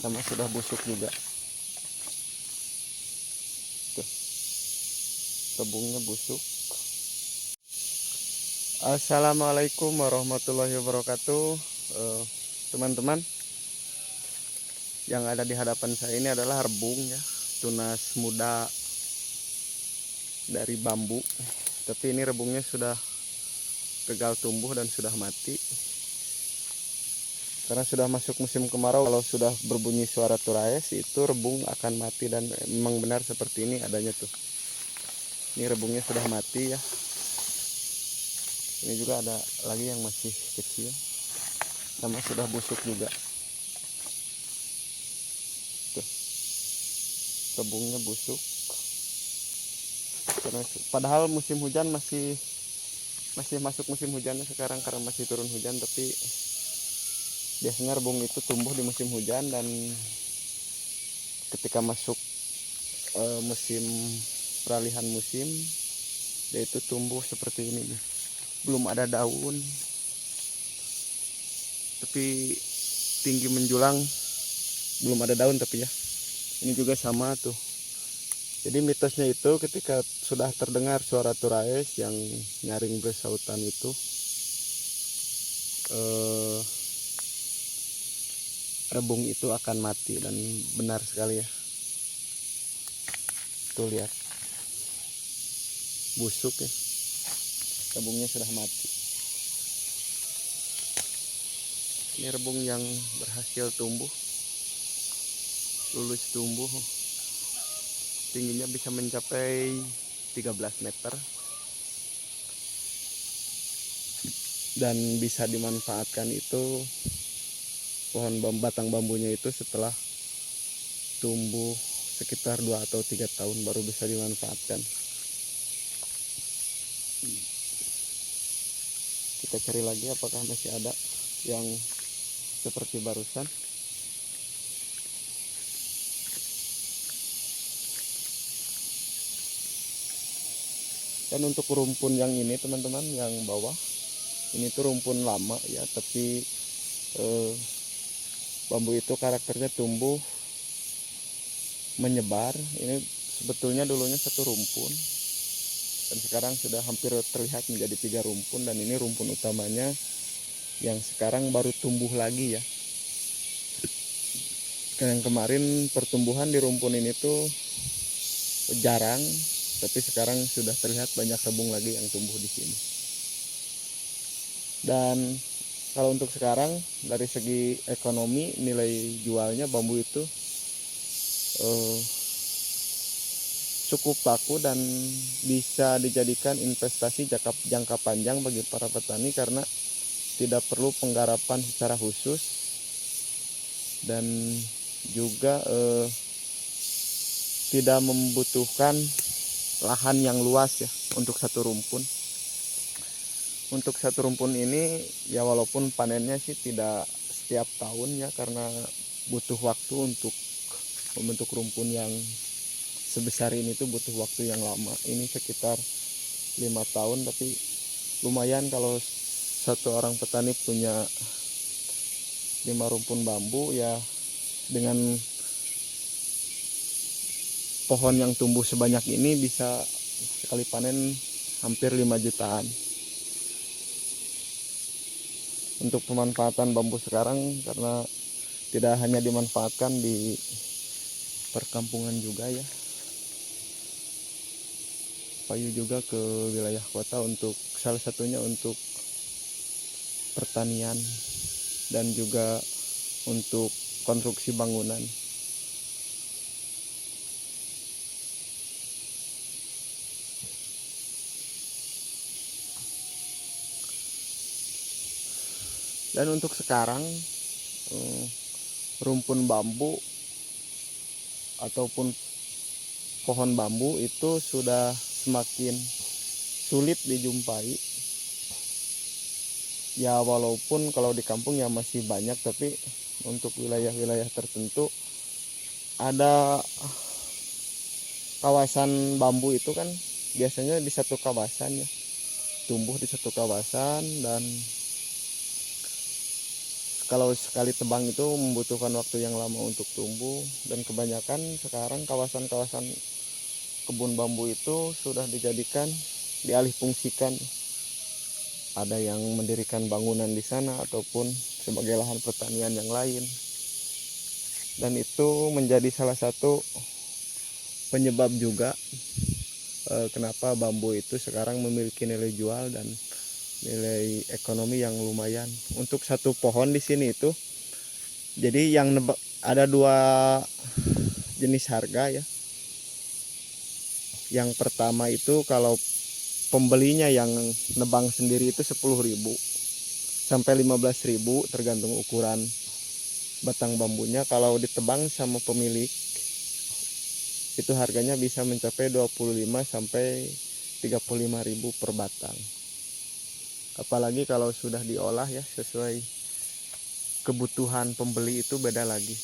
sama sudah busuk juga. Tuh, rebungnya busuk. Assalamualaikum warahmatullahi wabarakatuh. Teman-teman, yang ada di hadapan saya ini adalah rebung ya, tunas muda dari bambu. Tapi ini rebungnya sudah gagal tumbuh dan sudah mati karena sudah masuk musim kemarau. Kalau sudah berbunyi suara turaes itu rebung akan mati, dan memang benar seperti ini adanya tuh. Ini rebungnya sudah mati ya. Ini juga ada lagi yang masih kecil, sama sudah busuk juga. Tuh, rebungnya busuk. Padahal musim hujan masih masuk musim hujannya sekarang karena masih turun hujan, tapi biasanya rebung itu tumbuh di musim hujan, dan ketika masuk musim peralihan musim dia itu tumbuh seperti ini nih. Belum ada daun tapi tinggi menjulang, belum ada daun tapi ya. Ini juga sama tuh. Jadi mitosnya itu ketika sudah terdengar suara turaes yang nyaring bersautan itu, rebung itu akan mati, dan benar sekali ya. Tuh lihat, busuk ya, rebungnya sudah mati. Ini rebung yang berhasil tumbuh, lulus tumbuh, tingginya bisa mencapai 13 meter dan bisa dimanfaatkan. Itu pohon batang bambunya itu setelah tumbuh sekitar 2 atau 3 tahun baru bisa dimanfaatkan. Kita cari lagi apakah masih ada yang seperti barusan. Dan untuk rumpun yang ini teman-teman, yang bawah ini tuh rumpun lama ya, tapi bambu itu karakternya tumbuh menyebar. Ini sebetulnya dulunya satu rumpun dan sekarang sudah hampir terlihat menjadi 3 rumpun, dan ini rumpun utamanya yang sekarang baru tumbuh lagi ya. Yang kemarin pertumbuhan di rumpun ini tuh jarang, tapi sekarang sudah terlihat banyak rebung lagi yang tumbuh di sini. Dan kalau untuk sekarang dari segi ekonomi, nilai jualnya bambu itu cukup laku dan bisa dijadikan investasi jangka panjang bagi para petani, karena tidak perlu penggarapan secara khusus dan juga tidak membutuhkan lahan yang luas ya untuk satu rumpun. Untuk satu rumpun ini ya, walaupun panennya sih tidak setiap tahun ya, karena butuh waktu untuk membentuk rumpun yang sebesar ini tuh butuh waktu yang lama. Ini sekitar 5 tahun, tapi lumayan kalau satu orang petani punya 5 rumpun bambu ya. Dengan pohon yang tumbuh sebanyak ini bisa sekali panen hampir 5 jutaan. Untuk pemanfaatan bambu sekarang, karena tidak hanya dimanfaatkan di perkampungan juga ya, payu juga ke wilayah kota, untuk salah satunya untuk pertanian dan juga untuk konstruksi bangunan. Dan untuk sekarang rumpun bambu ataupun pohon bambu itu sudah semakin sulit dijumpai ya, walaupun kalau di kampung ya masih banyak, tapi untuk wilayah-wilayah tertentu ada kawasan bambu itu kan biasanya di satu kawasan ya, tumbuh di satu kawasan, dan kalau sekali tebang itu membutuhkan waktu yang lama untuk tumbuh, dan kebanyakan sekarang kawasan-kawasan kebun bambu itu sudah dijadikan dialih fungsikan. Ada yang mendirikan bangunan di sana ataupun sebagai lahan pertanian yang lain. Dan itu menjadi salah satu penyebab juga kenapa bambu itu sekarang memiliki nilai jual dan nilai ekonomi yang lumayan. Untuk satu pohon di sini itu, jadi yang ada dua jenis harga ya. Yang pertama itu kalau pembelinya yang nebang sendiri itu 10.000 sampai 15.000 tergantung ukuran batang bambunya. Kalau ditebang sama pemilik itu harganya bisa mencapai 25 sampai 35.000 per batang. Apalagi kalau sudah diolah ya sesuai kebutuhan pembeli itu beda lagi.